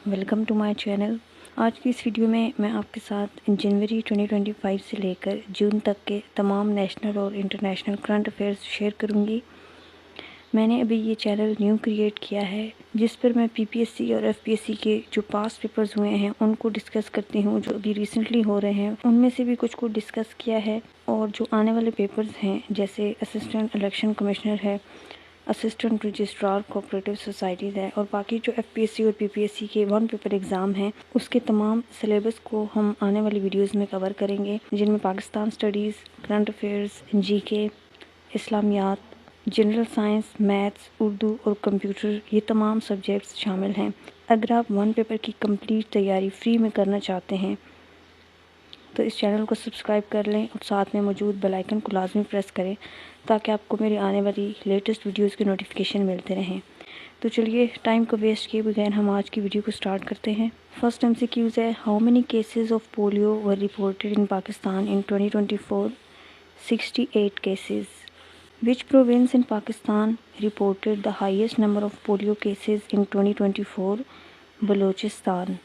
Welcome to my channel. आज की इस वीडियो में मैं आपके साथ जनवरी 2025 से लेकर जून तक के तमाम नेशनल और इंटरनेशनल करंट अफेयर्स शेयर करूंगी। मैंने अभी ये चैनल न्यू क्रिएट किया है जिस पर मैं पीपीएससी और एफपीएससी के जो पास्ट पेपर्स हुए हैं उनको डिस्कस करती हूँ। जो अभी रिसेंटली हो रहे हैं उनमें से भी कुछ को डिस्कस किया है, और जो आने वाले पेपर्स हैं जैसे असिस्टेंट इलेक्शन कमिश्नर है, असिस्टेंट रजिस्ट्रार कोऑपरेटिव सोसाइटीज़ है, और बाकी जो एफपीएससी और पीपीएससी के वन पेपर एग्ज़ाम हैं उसके तमाम सिलेबस को हम आने वाली वीडियोस में कवर करेंगे, जिनमें Pakistan studies, current affairs, GK, इस्लामियात, जनरल साइंस, मैथ्स, उर्दू और कंप्यूटर, ये तमाम सब्जेक्ट्स शामिल हैं। अगर आप वन पेपर की कंप्लीट तैयारी फ्री में करना चाहते हैं तो इस चैनल को सब्सक्राइब कर लें और साथ में मौजूद बेल आइकन को लाजमी प्रेस करें ताकि आपको मेरी आने वाली लेटेस्ट वीडियोस के नोटिफिकेशन मिलते रहें। तो चलिए टाइम को वेस्ट किए बगैर हम आज की वीडियो को स्टार्ट करते हैं। फर्स्ट MCQs है, how many cases of polio were reported in Pakistan in 2024? 68 cases. Which province in Pakistan reported the highest number of polio cases in 2024? Balochistan.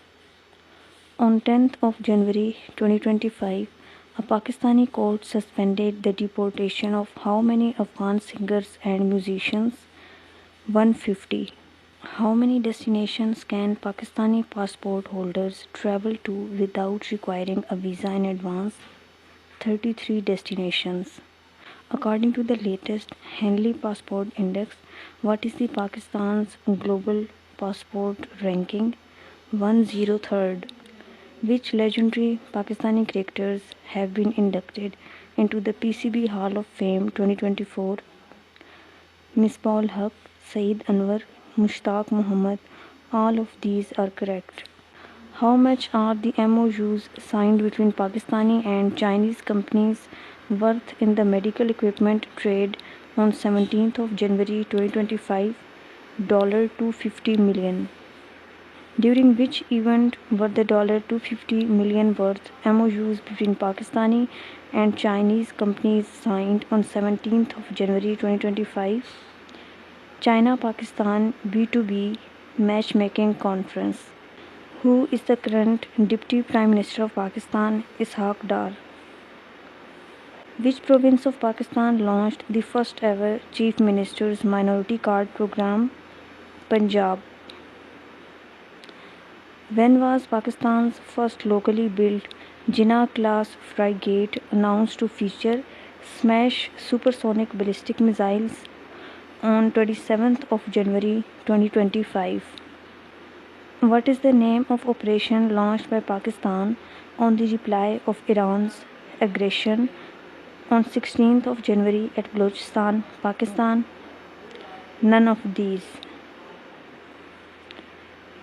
On 10th of January 2025, a Pakistani court suspended the deportation of how many Afghan singers and musicians? 150. How many destinations can Pakistani passport holders travel to without requiring a visa in advance? 33 destinations. According to the latest Henley Passport Index, what is the Pakistan's global passport ranking? 103rd. Which legendary Pakistani cricketers have been inducted into the PCB Hall of Fame 2024? Misbah-ul Haq, Saeed Anwar, Mushtaq Muhammad. All of these are correct. How much are the MOUs signed between Pakistani and Chinese companies worth in the medical equipment trade on 17th of January 2025? $250 million. During which event were the $250 million worth MOUs between Pakistani and Chinese companies signed on 17th of January 2025? China-Pakistan B2B Matchmaking Conference. Who is the current Deputy Prime Minister of Pakistan? Ishaq Dar. Which province of Pakistan launched the first ever Chief Minister's Minority Card program? Punjab. When was Pakistan's first locally built Jinnah-class frigate announced to feature Smash supersonic ballistic missiles? On 27th of January 2025. What is the name of operation launched by Pakistan on the reply of Iran's aggression on 16th of January at Balochistan, Pakistan? None of these.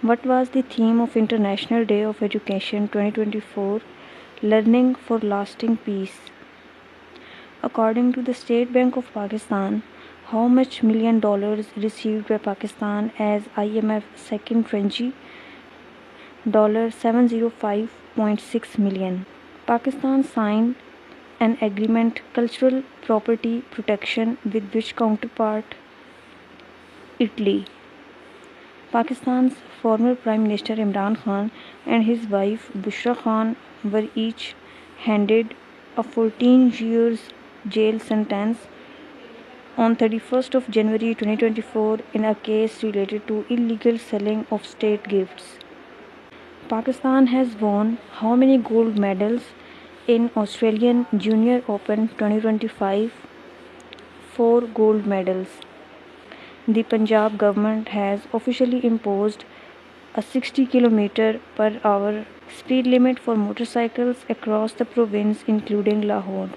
What was the theme of International Day of Education 2024? Learning for Lasting Peace. According to the State Bank of Pakistan, how much $1 million received by Pakistan as IMF second tranche? $705.6 million. Pakistan signed an agreement cultural property protection with which counterpart? Italy. Pakistan's former Prime Minister Imran Khan and his wife Bushra Khan were each handed a 14 years jail sentence on 31st of January 2024 in a case related to illegal selling of state gifts. Pakistan has won how many gold medals in Australian Junior Open 2025? 4 gold medals. The Punjab government has officially imposed a 60 km/h speed limit for motorcycles across the province including Lahore.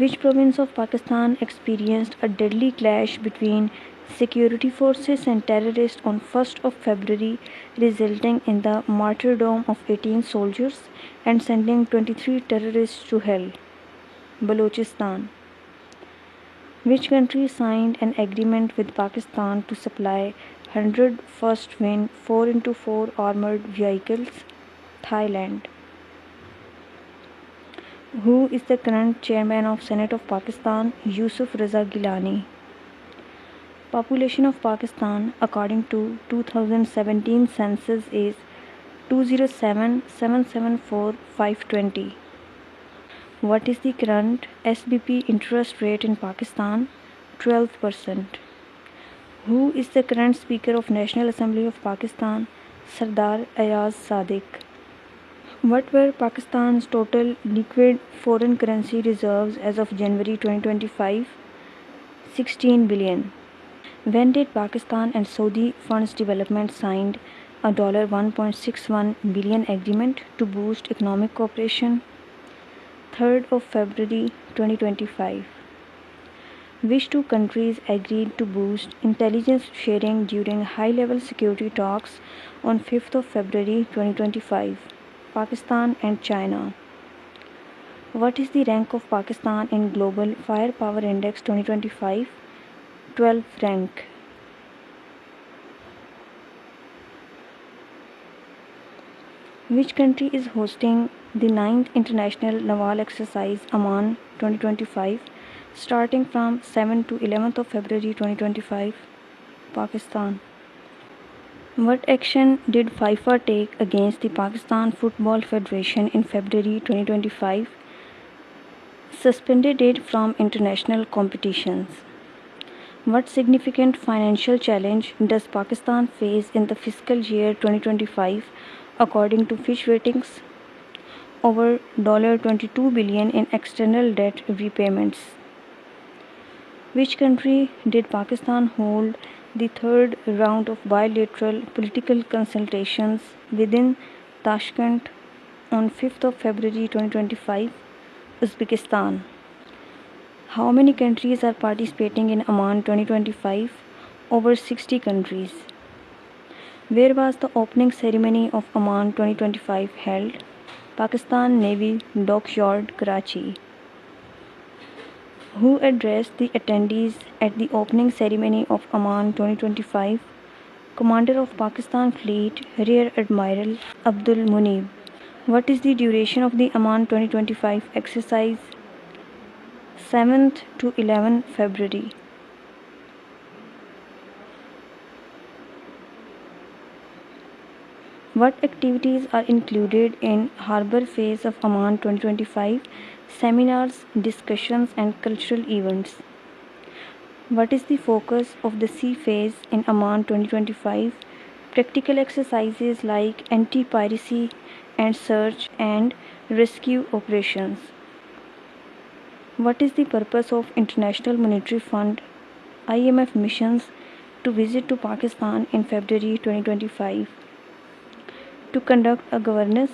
Which province of Pakistan experienced a deadly clash between security forces and terrorists on 1st of February, resulting in the martyrdom of 18 soldiers and sending 23 terrorists to hell? Balochistan. Which country signed an agreement with Pakistan to supply 100 First Win 4x4 armored vehicles? Thailand. Who is the current chairman of Senate of Pakistan? Yusuf Raza Gilani. Population of Pakistan according to 2017 census is 207,774,520. What is the current SBP interest rate in Pakistan? 12%. Who is the current Speaker of National Assembly of Pakistan? Sardar Ayaz Sadiq. What were Pakistan's total liquid foreign currency reserves as of January 2025? 16 billion. When did Pakistan and Saudi Funds Development signed a $1.61 billion agreement to boost economic cooperation? 3rd of February 2025. Which two countries agreed to boost intelligence sharing during high-level security talks on 5th of February 2025? Pakistan and China. What is the rank of Pakistan in Global Firepower Index 2025? 12th rank. Which country is hosting the 9th International Naval Exercise Amman 2025 starting from 7 to 11th of February 2025? Pakistan. What action did FIFA take against the Pakistan Football Federation in February 2025? Suspended it from international competitions. What significant financial challenge does Pakistan face in the fiscal year 2025 according to Fitch Ratings? Over $22 billion in external debt repayments. Which country did Pakistan hold the third round of bilateral political consultations within Tashkent on 5th of February 2025? Uzbekistan. How many countries are participating in Amman 2025? Over 60 countries. Where was the opening ceremony of Amman 2025 held? Pakistan Navy Dockyard, Karachi. Who addressed the attendees at the opening ceremony of Amman 2025? Commander of Pakistan Fleet, Rear Admiral Abdul Munib. What is the duration of the Amman 2025 exercise? 7th to 11th February. What activities are included in Harbour Phase of Amman 2025? Seminars, discussions and cultural events. What is the focus of the Sea Phase in Amman 2025? Practical exercises like anti-piracy and search and rescue operations. What is the purpose of International Monetary Fund IMF missions to visit to Pakistan in February 2025? To conduct a governance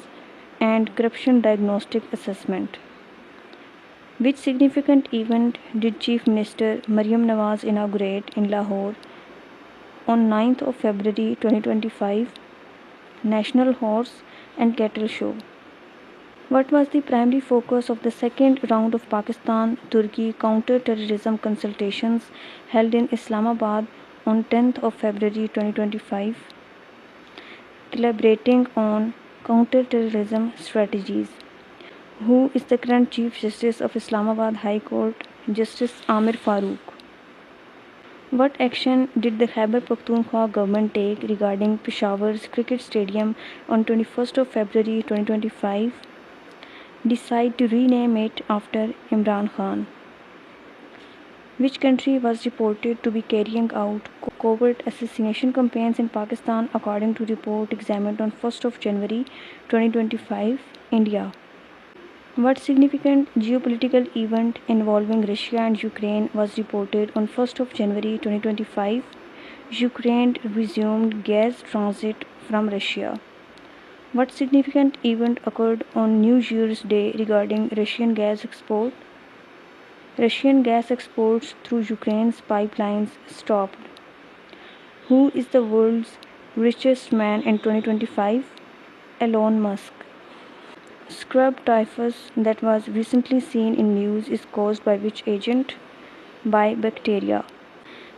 and corruption diagnostic assessment. Which significant event did Chief Minister Maryam Nawaz inaugurate in Lahore on 9th of February 2025? National Horse and Cattle Show. What was the primary focus of the second round of Pakistan-Turkey counter-terrorism consultations held in Islamabad on 10th of February 2025? Collaborating on counter-terrorism strategies. Who is the current Chief Justice of Islamabad High Court? Justice Amir Farooq. What action did the Khyber Pakhtunkhwa government take regarding Peshawar's cricket stadium on 21st of February 2025? Decide to rename it after Imran Khan. Which country was reported to be carrying out covert assassination campaigns in Pakistan according to report examined on 1st of January 2025? India. What significant geopolitical event involving Russia and Ukraine was reported on 1st of January 2025? Ukraine resumed gas transit from Russia. What significant event occurred on New Year's Day regarding Russian gas export? Russian gas exports through Ukraine's pipelines stopped. Who is the world's richest man in 2025? Elon Musk. Scrub typhus that was recently seen in news is caused by which agent? By bacteria.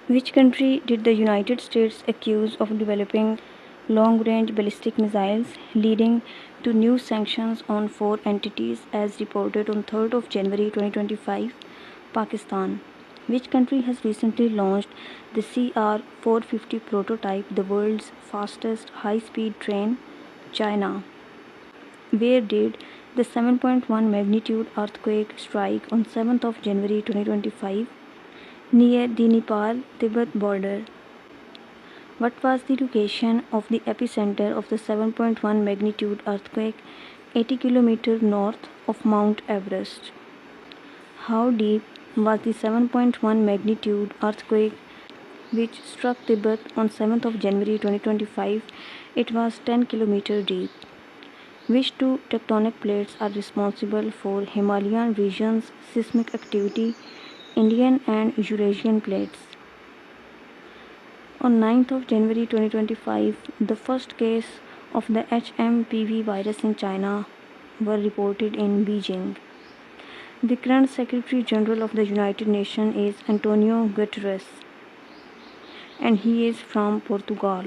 Which country did the United States accuse of developing long-range ballistic missiles, leading to new sanctions on 4 entities as reported on 3rd of January 2025? Pakistan. Which country has recently launched the CR-450 prototype, the world's fastest high-speed train? China. Where did the 7.1 magnitude earthquake strike on 7th of January 2025? Near the Nepal-Tibet border. What was the location of the epicenter of the 7.1 magnitude earthquake 80 km north of Mount Everest? How deep was the 7.1 magnitude earthquake which struck Tibet on 7th of January 2025? It was 10 km deep. Which two tectonic plates are responsible for Himalayan region's seismic activity? Indian and Eurasian plates. On 9th of January 2025, the first case of the HMPV virus in China were reported in Beijing. The current Secretary General of the United Nations is Antonio Guterres, and he is from Portugal.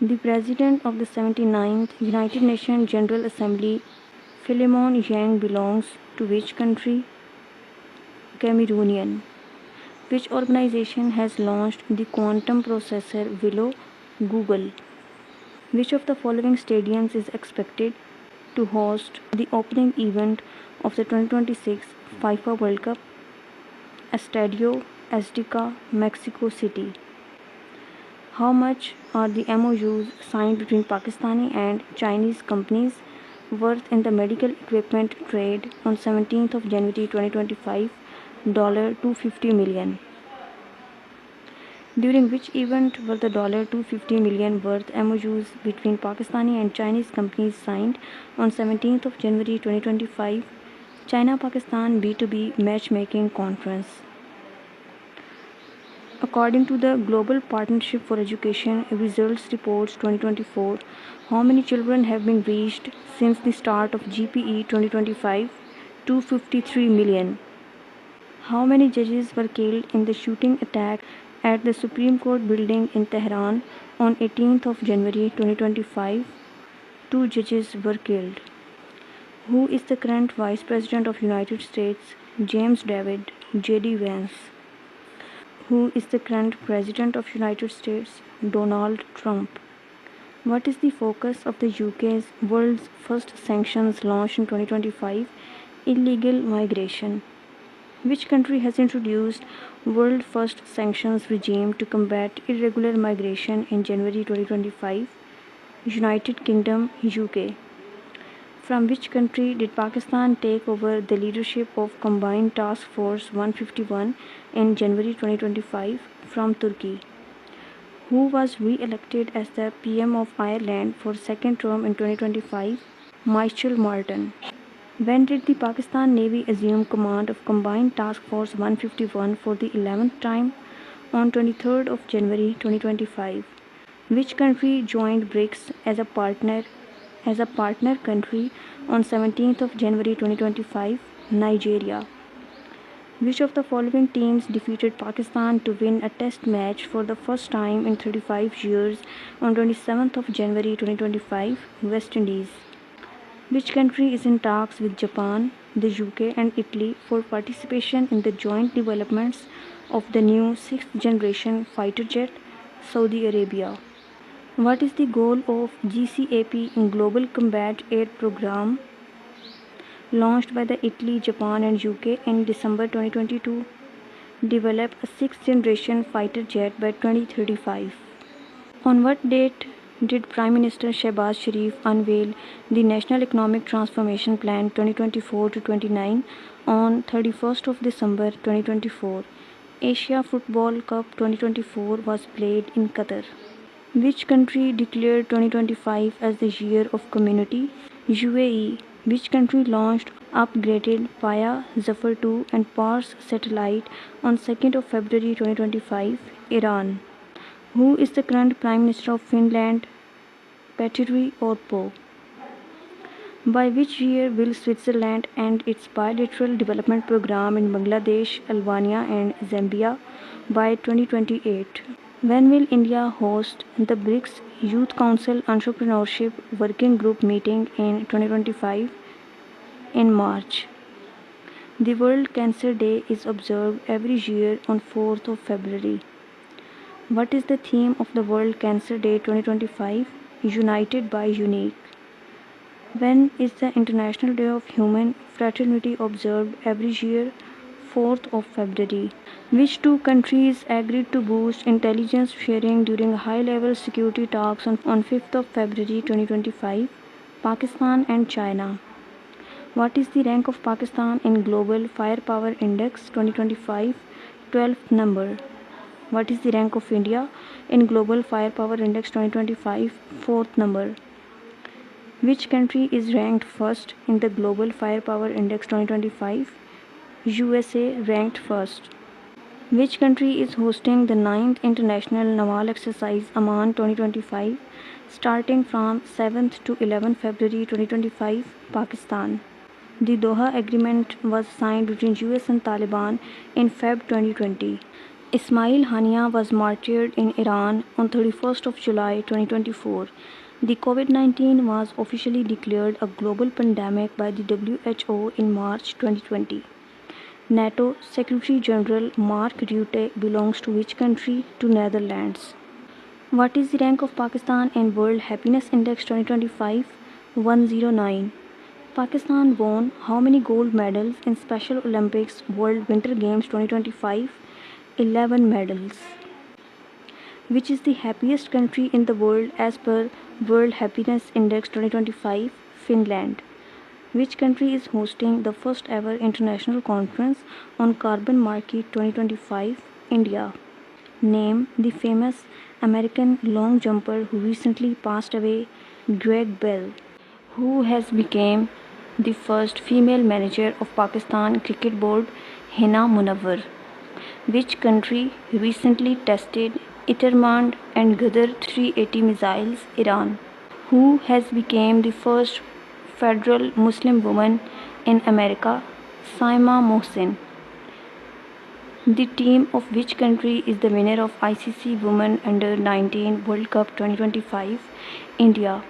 The President of the 79th United Nations General Assembly, Philemon Yang, belongs to which country? Cameroonian. Which organization has launched the quantum processor Willow? Google. Which of the following stadiums is expected to host the opening event of the 2026 FIFA World Cup? Estadio Azteca, Mexico City. How much are the MOUs signed between Pakistani and Chinese companies worth in the medical equipment trade on 17th of January 2025? $250 million. During which event were the $250 million worth MOUs between Pakistani and Chinese companies signed on 17th of January 2025? China-Pakistan B2B Matchmaking Conference. According to the Global Partnership for Education Results Reports 2024, how many children have been reached since the start of GPE 2025? 253 million. How many judges were killed in the shooting attack at the Supreme Court building in Tehran on 18th of January 2025? 2 judges were killed. Who is the current Vice President of United States? James David, J.D. Vance. Who is the current President of United States? Donald Trump. What is the focus of the UK's world's first sanctions launched in 2025? Illegal migration. Which country has introduced world first sanctions regime to combat irregular migration in January 2025? United Kingdom, UK. From which country did Pakistan take over the leadership of Combined Task Force 151 in January 2025? From Turkey. Who was re-elected as the PM of Ireland for second term in 2025? Michael Martin. When did the Pakistan Navy assume command of Combined Task Force 151 for the 11th time? On 23rd of January 2025. Which country joined BRICS as a partner country on 17th of January 2025? Nigeria. Which of the following teams defeated Pakistan to win a test match for the first time in 35 years on 27th of January 2025? West Indies. Which country is in talks with Japan, the UK and Italy for participation in the joint developments of the new 6th generation fighter jet? Saudi Arabia. What is the goal of GCAP in Global Combat Aid Program launched by the Italy, Japan and UK in December 2022? Develop a 6th generation fighter jet by 2035. On what date did Prime Minister Shehbaz Sharif unveil the National Economic Transformation Plan 2024 to 29? On 31st of December 2024. Asia Football Cup 2024 was played in Qatar. Which country declared 2025 as the Year of Community? UAE. Which country launched upgraded Paya, Zafar 2 and Pars satellite on 2nd of February 2025? Iran. Who is the current Prime Minister of Finland? Petteri Orpo. By which year will Switzerland end its bilateral development program in Bangladesh, Albania and Zambia? By 2028. When will India host the BRICS Youth Council Entrepreneurship Working Group meeting in 2025? In March. The World Cancer Day is observed every year on 4th of February. What is the theme of the World Cancer Day 2025? United by Unique. When is the International Day of Human Fraternity observed every year? 4th of February. Which two countries agreed to boost intelligence sharing during high-level security talks on 5th of February 2025? Pakistan and China. What is the rank of Pakistan in Global Firepower Index 2025? 12th number. What is the rank of India in Global Firepower Index 2025? 4th number. Which country is ranked first in the Global Firepower Index 2025? USA ranked first. Which country is hosting the 9th International Naval Exercise Amman 2025 starting from 7th to 11th February 2025? Pakistan. The Doha Agreement was signed between US and Taliban in Feb 2020. Ismail Hania was martyred in Iran on 31st of July 2024. The COVID-19 was officially declared a global pandemic by the WHO in March 2020. NATO Secretary General Mark Rutte belongs to which country? To Netherlands. What is the rank of Pakistan in World Happiness Index 2025? 109. Pakistan won how many gold medals in Special Olympics World Winter Games 2025? 11 medals. Which is the happiest country in the world as per World Happiness Index 2025? Finland. Which country is hosting the first ever international conference on carbon market 2025? India. Name the famous American long jumper who recently passed away. Greg Bell. Who has become the first female manager of Pakistan Cricket Board? Hina Munawwar. Which country recently tested Itermand and Ghadar 380 missiles? Iran. Who has become the first federal Muslim woman in America? Saima Mohsin. The team of which country is the winner of ICC Women Under-19 World Cup 2025? India.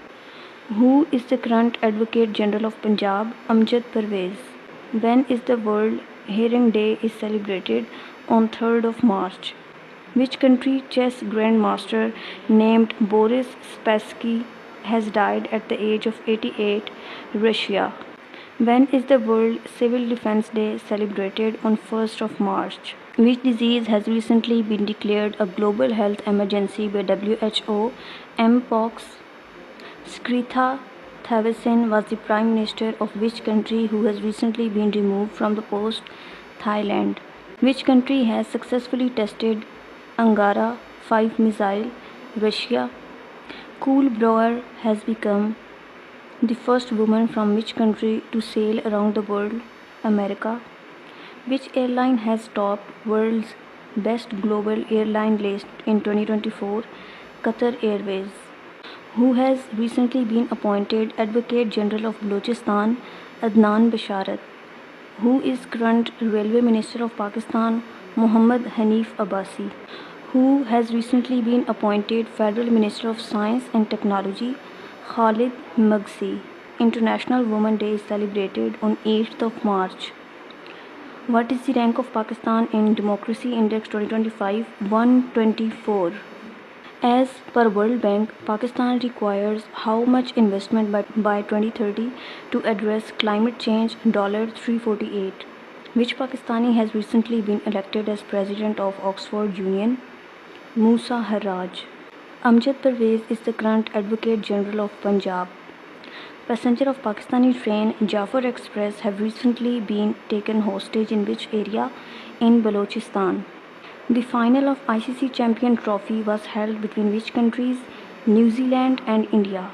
Who is the current Advocate General of Punjab? Amjad Parvez. When is the World Hearing Day is celebrated? On 3rd of March. Which country chess grandmaster named Boris Spassky has died at the age of 88? Russia. When is the World Civil Defense Day celebrated? On 1st of March. Which disease has recently been declared a global health emergency by WHO? Mpox. Skritha Thavisin was the Prime Minister of which country who has recently been removed from the post? Thailand. Which country has successfully tested Angara 5 missile? Russia. Cool Brower has become the first woman from which country to sail around the world? America. Which airline has topped world's best global airline list in 2024? Qatar Airways. Who has recently been appointed Advocate General of Balochistan? Adnan Basharat. Who is current Railway Minister of Pakistan? Muhammad Hanif Abbasi. Who has recently been appointed Federal Minister of Science and Technology? Khalid Magsi. International Women's Day is celebrated on 8th of March. What is the rank of Pakistan in Democracy Index 2025? 124. As per World Bank, Pakistan requires how much investment by 2030 to address climate change? $348. Which Pakistani has recently been elected as President of Oxford Union? Musa Harraj. Amjad Parvez is the current Advocate General of Punjab. Passenger of Pakistani train Jafar Express have recently been taken hostage in which area? In Balochistan. The final of ICC Champion Trophy was held between which countries? New Zealand and India.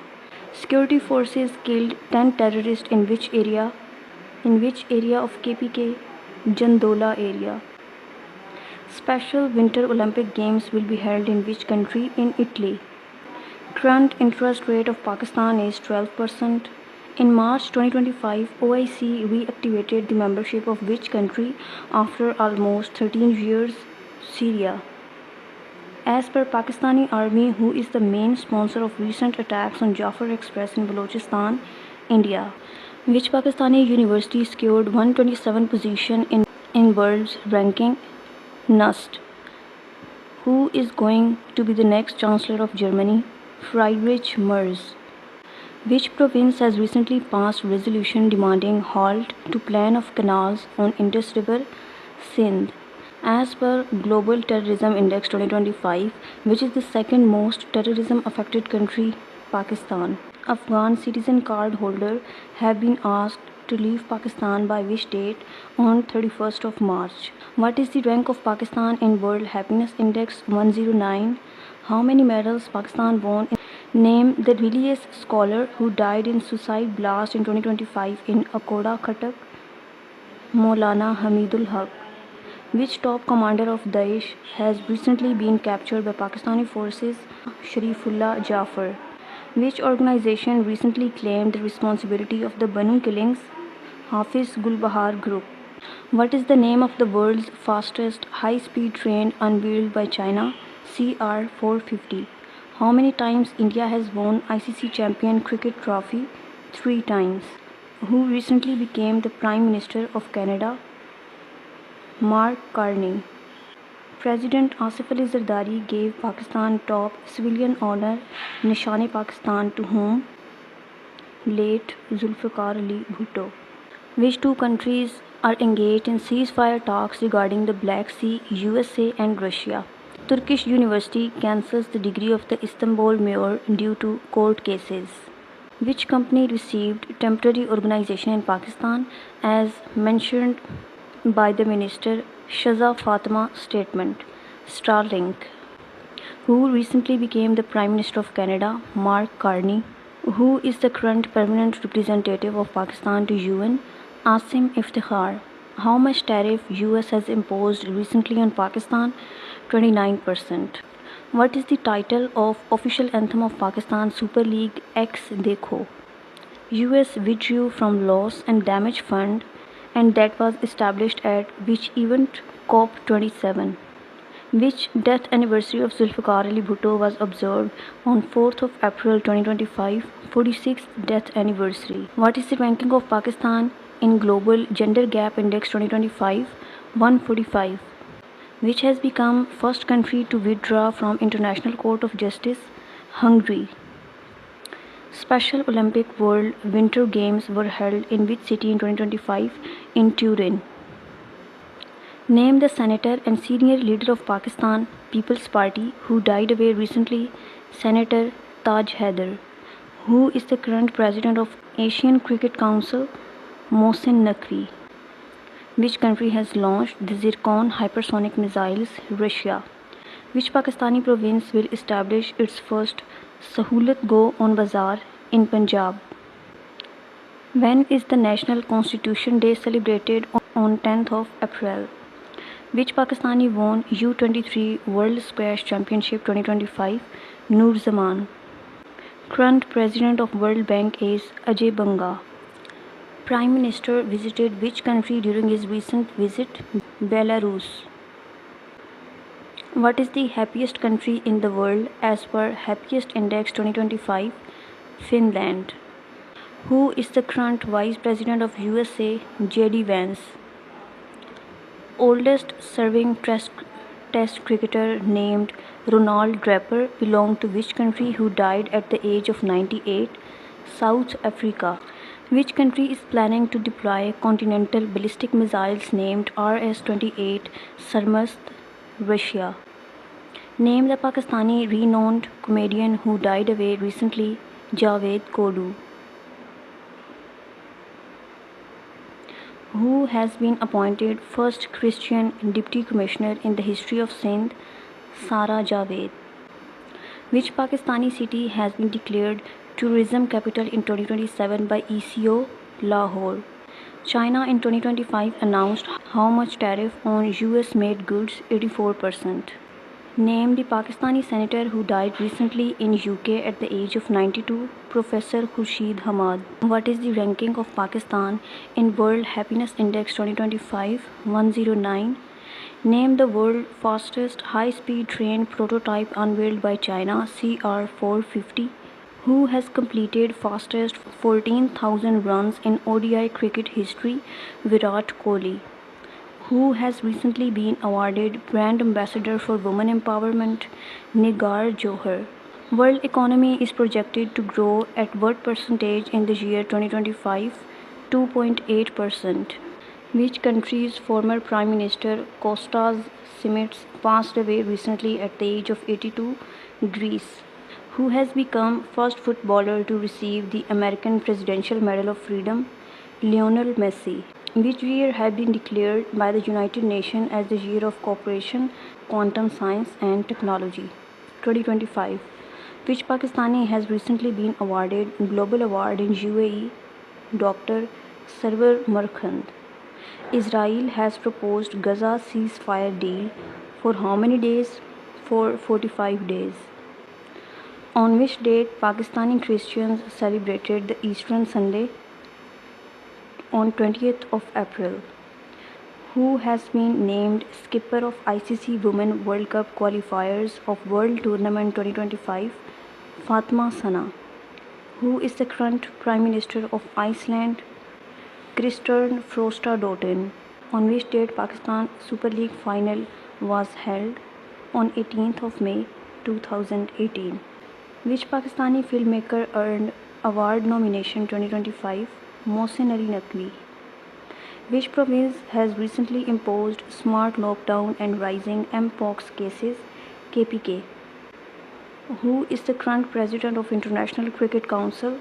Security forces killed 10 terrorists in which area? In which area of KPK? Jandola area. Special Winter Olympic Games will be held in which country? In Italy. Current interest rate of Pakistan is 12%. In March 2025, OIC reactivated the membership of which country after almost 13 years? Syria. As per Pakistani Army, who is the main sponsor of recent attacks on Jafar Express in Balochistan? India. Which Pakistani university secured 127 position in world's ranking? NUST. Who is going to be the next Chancellor of Germany? Friedrich Merz. Which province has recently passed resolution demanding halt to plan of canals on Indus River? Sindh. As per Global Terrorism Index 2025, which is the second most terrorism affected country, Pakistan. Afghan citizen card holder have been asked to leave Pakistan by which date? On 31st of March. What is the rank of Pakistan in World Happiness Index 109? How many medals Pakistan won? Name the religious scholar who died in suicide blast in 2025 in Akoda Khatak. Maulana Hamidul Haq. Which top commander of Daesh has recently been captured by Pakistani forces? Sharifullah Jafar. Which organization recently claimed the responsibility of the Banu killings? Hafiz Gulbahar Group. What is the name of the world's fastest high-speed train unveiled by China? CR450. How many times India has won ICC Champion Cricket Trophy? 3 times. Who recently became the Prime Minister of Canada? Mark Carney. President Asif Ali Zardari gave Pakistan top civilian honor Nishan-e-Pakistan to whom? Late Zulfikar Ali Bhutto. Which two countries are engaged in ceasefire talks regarding the Black Sea? USA and Russia. Turkish university cancels the degree of the Istanbul mayor due to court cases. Which company received temporary organization in Pakistan as mentioned by the Minister Shaza Fatima statement? Starlink. Who recently became the Prime Minister of Canada? Mark Carney. Who is the current permanent representative of Pakistan to UN? Asim Iftikhar. How much tariff US has imposed recently on Pakistan? 29%. What is the title of official anthem of Pakistan Super League X Dekho? US withdrew from loss and damage fund, and that was established at which event? COP27. Which death anniversary of Zulfikar Ali Bhutto was observed on 4th of April 2025, 46th death anniversary? What is the ranking of Pakistan in Global Gender Gap Index 2025? 145. Which has become first country to withdraw from International Court of Justice? Hungary. Special Olympic World Winter Games were held in which city in 2025? In Turin. Name the senator and senior leader of Pakistan People's Party who died away recently. Senator Taj Haider. Who is the current president of Asian Cricket Council? Mohsin Naqvi. Which country has launched the Zircon hypersonic missiles? Russia. Which Pakistani province will establish its first Sahulat Go on Bazaar in Punjab? When is the National Constitution Day celebrated on 10th of April? Which Pakistani won U23 World Squash Championship 2025? Noor Zaman. Current president of World Bank is Ajay Banga. Prime Minister visited which country during his recent visit? Belarus. What is the happiest country in the world as per Happiest Index 2025? Finland. Who is the current Vice President of USA? J.D. Vance. Oldest serving test cricketer named Ronald Draper belonged to which country who died at the age of 98? South Africa. Which country is planning to deploy continental ballistic missiles named RS-28 Sarmast? Russia. Name the Pakistani renowned comedian who died away recently? Javed Kodu. Who has been appointed first Christian Deputy Commissioner in the history of Sindh? Sara Javed. Which Pakistani city has been declared Tourism Capital in 2027 by ECO? Lahore. China in 2025 announced how much tariff on US-made goods? 84%. Name the Pakistani senator who died recently in UK at the age of 92? Professor Khurshid Hamad. What is the ranking of Pakistan in World Happiness Index 2025? 109. Name the world fastest high-speed train prototype unveiled by China? CR450. Who has completed fastest 14,000 runs in ODI cricket history? Virat Kohli. Who has recently been awarded Brand Ambassador for Women Empowerment? Nigar Johar. World economy is projected to grow at what percentage in the year 2025? 2.8%. Which country's former Prime Minister Kostas Simics passed away recently at the age of 82? Greece. Who has become first footballer to receive the American Presidential Medal of Freedom? Lionel Messi. Which year had been declared by the United Nations as the Year of Cooperation, Quantum Science and Technology? 2025. Which Pakistani has recently been awarded Global Award in UAE? Dr. Sarwar Markhand. Israel has proposed Gaza ceasefire deal for how many days? For 45 days. On which date Pakistani Christians celebrated the Easter Sunday? On 20th of April. Who has been named skipper of ICC Women World Cup qualifiers of World Tournament 2025? Fatma Sana. Who is the current Prime Minister of Iceland? Kristern Frostadottir. On which date Pakistan Super League final was held? On 18th of May 2018. Which Pakistani filmmaker earned award nomination 2025? Mohsin Ali Naqvi. Which province has recently imposed smart lockdown and rising Mpox cases? KPK. Who is the current president of International Cricket Council?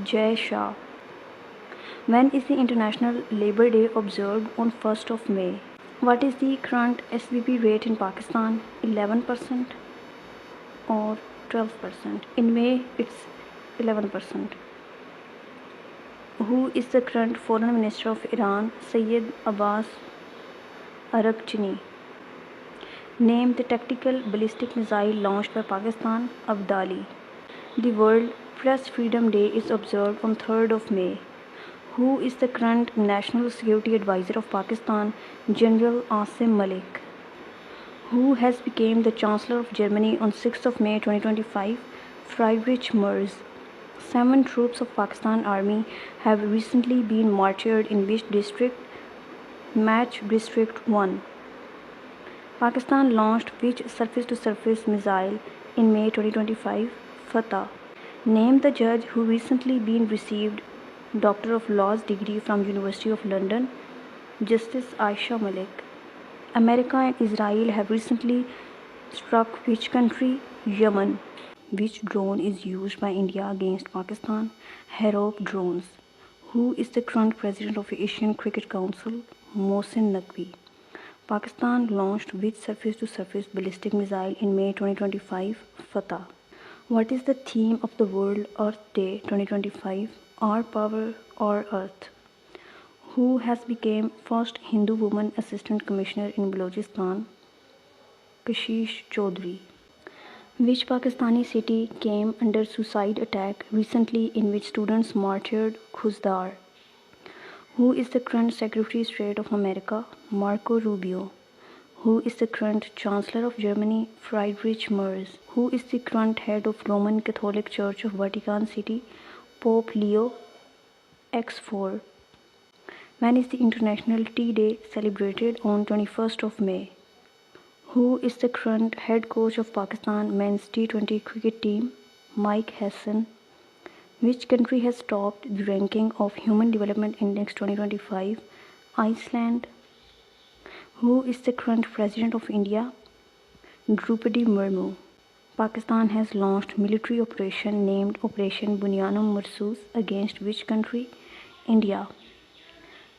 Jay Shah. When is the International Labour Day observed? On 1st of May. What is the current SBP rate in Pakistan? 11% or 12%? In May it's 11%. Who is the current Foreign Minister of Iran? Sayyid Abbas Araghchi. Name the tactical ballistic missile launched by Pakistan. Abdali. The World Press Freedom Day is observed on 3rd of May. Who is the current National Security Advisor of Pakistan? General Asim Malik. Who has become the Chancellor of Germany on 6th of May 2025? Friedrich Merz. 7 troops of Pakistan Army have recently been martyred in which district? Match District 1. Pakistan launched which surface-to-surface missile in May 2025? Fatah. Name the judge who recently been received Doctor of Laws degree from University of London. Justice Aisha Malik. America and Israel have recently struck which country? Yemen. Which drone is used by India against Pakistan? Harop drones. Who is the current president of Asian Cricket Council? Mohsin Naqvi. Pakistan launched which surface-to-surface ballistic missile in May 2025? Fatah. What is the theme of the World Earth Day 2025? Our Power, Our Earth. Who has become first Hindu woman assistant commissioner in Balochistan? Kashish Chaudhary. Which Pakistani city came under suicide attack recently in which students martyred? Khuzdar. Who is the current Secretary of State of America? Marco Rubio. Who is the current Chancellor of Germany? Friedrich Merz. Who is the current head of Roman Catholic Church of Vatican City? Pope Leo X4. When is the International Tea Day celebrated? On 21st of May. Who is the current head coach of Pakistan men's T20 cricket team? Mike Hassan. Which country has topped the ranking of Human Development Index 2025? Iceland. Who is the current president of India? Draupadi Murmu. Pakistan has launched military operation named Operation Bunyanum Marsus against which country? India.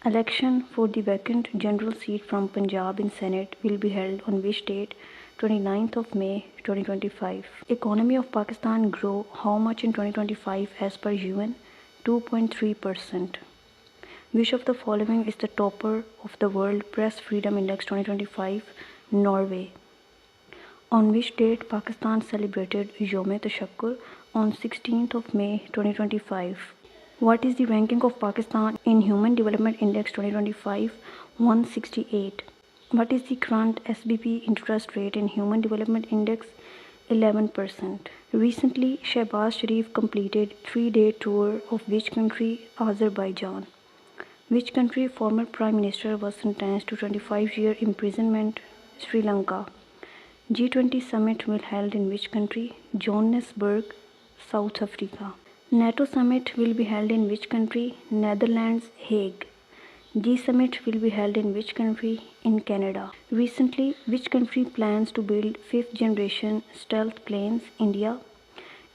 Election for the vacant general seat from Punjab in Senate will be held on which date? 29th of May 2025. Economy of Pakistan grow how much in 2025 as per UN? 2.3%. Which of the following is the topper of the World Press Freedom Index 2025? Norway. On which date Pakistan celebrated Yom-e-Tashakkur? On 16th of May 2025. What is the ranking of Pakistan in Human Development Index 2025? 168. What is the current SBP interest rate in Human Development Index? 11%. Recently, Shehbaz Sharif completed 3-day tour of which country? Azerbaijan. Which country former Prime Minister was sentenced to 25-year imprisonment? Sri Lanka. G20 summit will held in which country? Johannesburg, South Africa. NATO summit will be held in which country? Netherlands, Hague. G summit will be held in which country? In Canada. Recently, which country plans to build 5th generation stealth planes? India.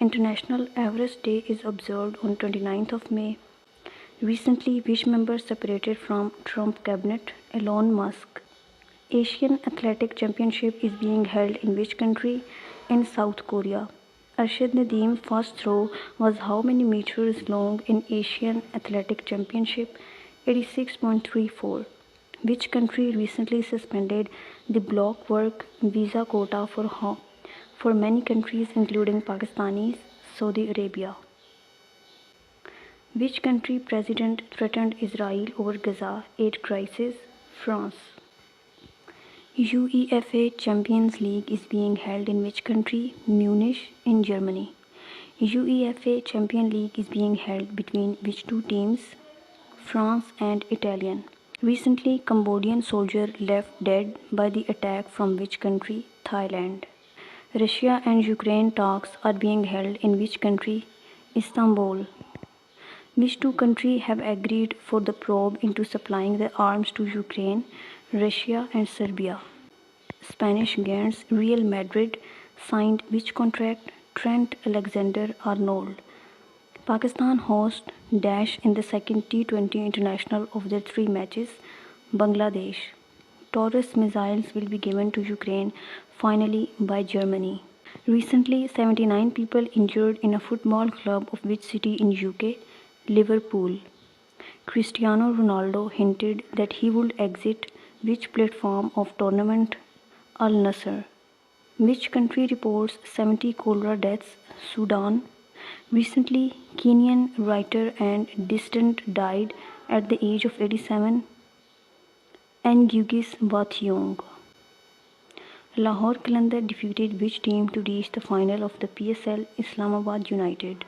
International Everest Day is observed on 29th of May. Recently, which member separated from Trump cabinet? Elon Musk. Asian Athletic Championship is being held in which country? In South Korea. Arshad Nadeem's first throw was how many meters long in Asian Athletic Championship? 86.34. Which country recently suspended the block work visa quota for many countries including Pakistanis? Saudi Arabia. Which country president threatened Israel over Gaza aid crisis? France. UEFA Champions League is being held in which country? Munich in Germany. UEFA Champions League is being held between which two teams? France and Italian. Recently, Cambodian soldier left dead by the attack from which country? Thailand. Russia and Ukraine talks are being held in which country? Istanbul. Which two countries have agreed for the probe into supplying the arms to Ukraine? Russia and Serbia. Spanish giants Real Madrid signed which contract? Trent Alexander-Arnold. Pakistan hosts dash in the second T20 international of their 3 matches. Bangladesh. Taurus missiles will be given to Ukraine finally by Germany. Recently, 79 people injured in a football club of which city in UK? Liverpool. Cristiano Ronaldo hinted that he would exit which platform of tournament? Al Nassr. Which country reports 70 cholera deaths? Sudan. Recently, Kenyan writer and dissident died at the age of 87. Ngugi wa Thiong'o. Lahore Qalandar defeated which team to reach the final of the PSL? Islamabad United.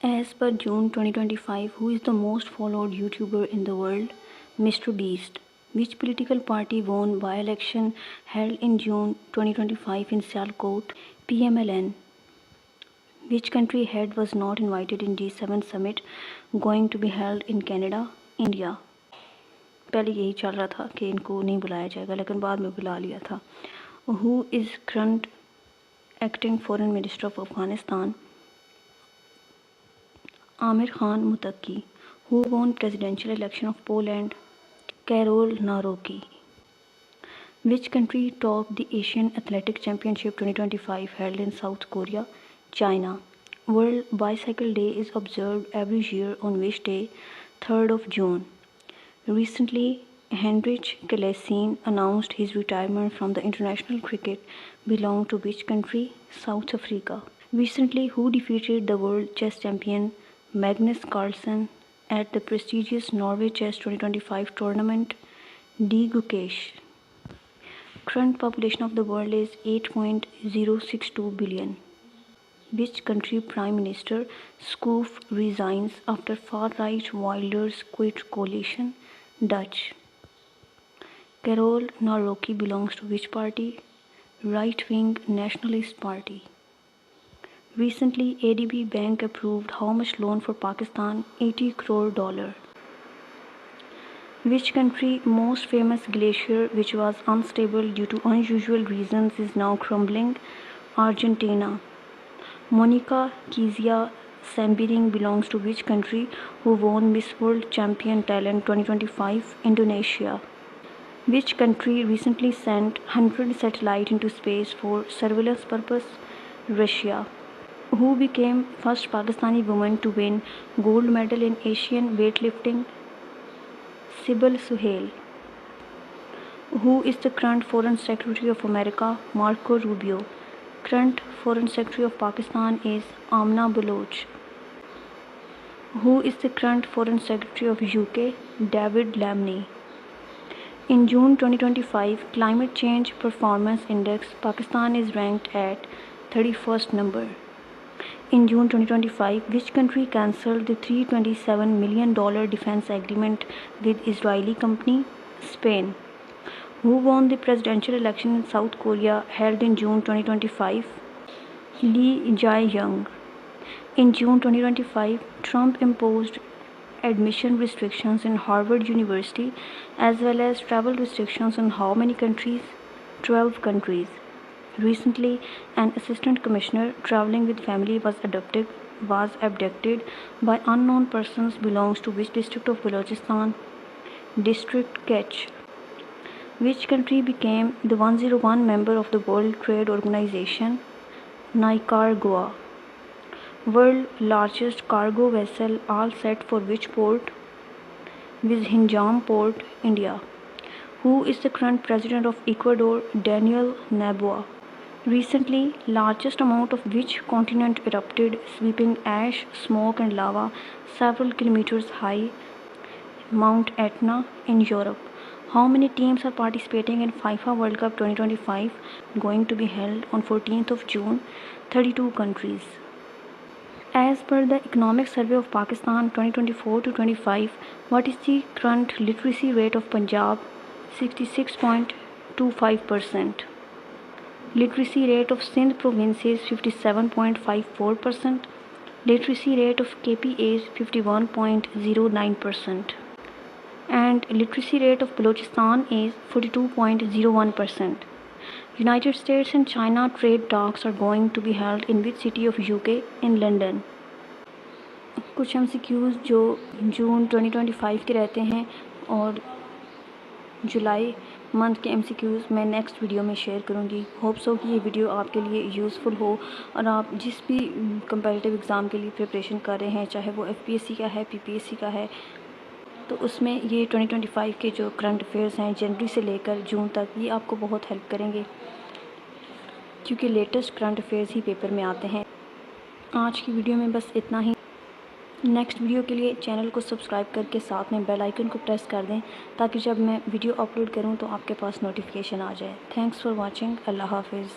As per June 2025, who is the most followed YouTuber in the world? Mr. Beast. Which political party won by-election held in June 2025 in Sialkot? PMLN. Which country head was not invited in G7 summit going to be held in Canada? India. पहले यही चल रहा था कि इनको नहीं बुलाया जाएगा, लेकिन बाद में बुला लिया था. Who is current acting foreign minister of Afghanistan? Amir Khan Muttaqi. Who won presidential election of Poland? Karol Nawrocki. Which country topped the Asian Athletic Championship 2025 held in South Korea? China. World Bicycle Day is observed every year on which day? 3rd of June. Recently, Heinrich Klaassen announced his retirement from the international cricket. Belonged to which country? South Africa. Recently, who defeated the world chess champion Magnus Carlsen at the prestigious Norway Chess 2025 tournament? D. Gukesh. Current population of the world is 8.062 billion. Which country Prime Minister Schoof resigns after far-right Wilders quit coalition? Dutch. Karol Nawrocki belongs to which party? Right-wing Nationalist Party. Recently, ADB Bank approved how much loan for Pakistan? $80 crore. Which country most famous glacier which was unstable due to unusual reasons is now crumbling? Argentina. Monica Kizia Sembiring belongs to which country who won Miss World Champion Talent 2025? Indonesia. Which country recently sent 100 satellites into space for surveillance purpose? Russia. Who became first Pakistani woman to win gold medal in Asian weightlifting? Sybil Suhail. Who is the current Foreign Secretary of America? Marco Rubio. Current Foreign Secretary of Pakistan is Amna Baloch. Who is the current Foreign Secretary of UK? David Lammy. In June 2025 Climate Change Performance Index, Pakistan is ranked at 31st number. In June 2025, which country cancelled the $327 million defense agreement with Israeli company? Spain. Who won the presidential election in South Korea held in June 2025? Lee Jae-young. In June 2025, Trump imposed admission restrictions in Harvard University as well as travel restrictions on how many countries? 12 countries. Recently, an assistant commissioner traveling with family was abducted by unknown persons. Belongs to which district of Balochistan? District Kech. Which country became the 101 member of the World Trade Organization? Nicaragua. World largest cargo vessel all set for which port? Vizinjam Port, India. Who is the current president of Ecuador? Daniel Noboa. Recently, largest amount of which continent erupted, sweeping ash, smoke and lava several kilometers high? Mount Etna in Europe. How many teams are participating in FIFA World Cup 2025, going to be held on 14th of June? 32 countries. As per the Economic Survey of Pakistan 2024-25, what is the current literacy rate of Punjab? 66.25%. Literacy rate of Sindh province is 57.54%. Literacy rate of KP is 51.09%. And literacy rate of Balochistan is 42.01%. United States and China trade talks are going to be held in which city of UK? In London. कुछ MCQs जो जून 2025 के रहते हैं और जुलाई month के MCQs मैं next video में share करूंगी। होप सो कि ये वीडियो आपके लिए यूज़फुल हो और आप जिस भी कंपैरेटिव एग्ज़ाम के लिए प्रिपरेशन कर रहे हैं, चाहे वो FPSC का है, PPSC का है, तो उसमें ये 2025 के जो करंट अफेयर्स हैं जनवरी से लेकर जून तक, ये आपको बहुत हेल्प करेंगे क्योंकि लेटेस्ट करंट अफेयर्स ही पेपर में आते हैं। आज की वीडियो में बस इतना ही। नेक्स्ट वीडियो के लिए चैनल को सब्सक्राइब करके साथ में बेल आइकन को प्रेस कर दें ताकि जब मैं वीडियो अपलोड करूं तो आपके पास नोटिफिकेशन आ जाए। Thanks for watching. अल्लाह हाफिज़।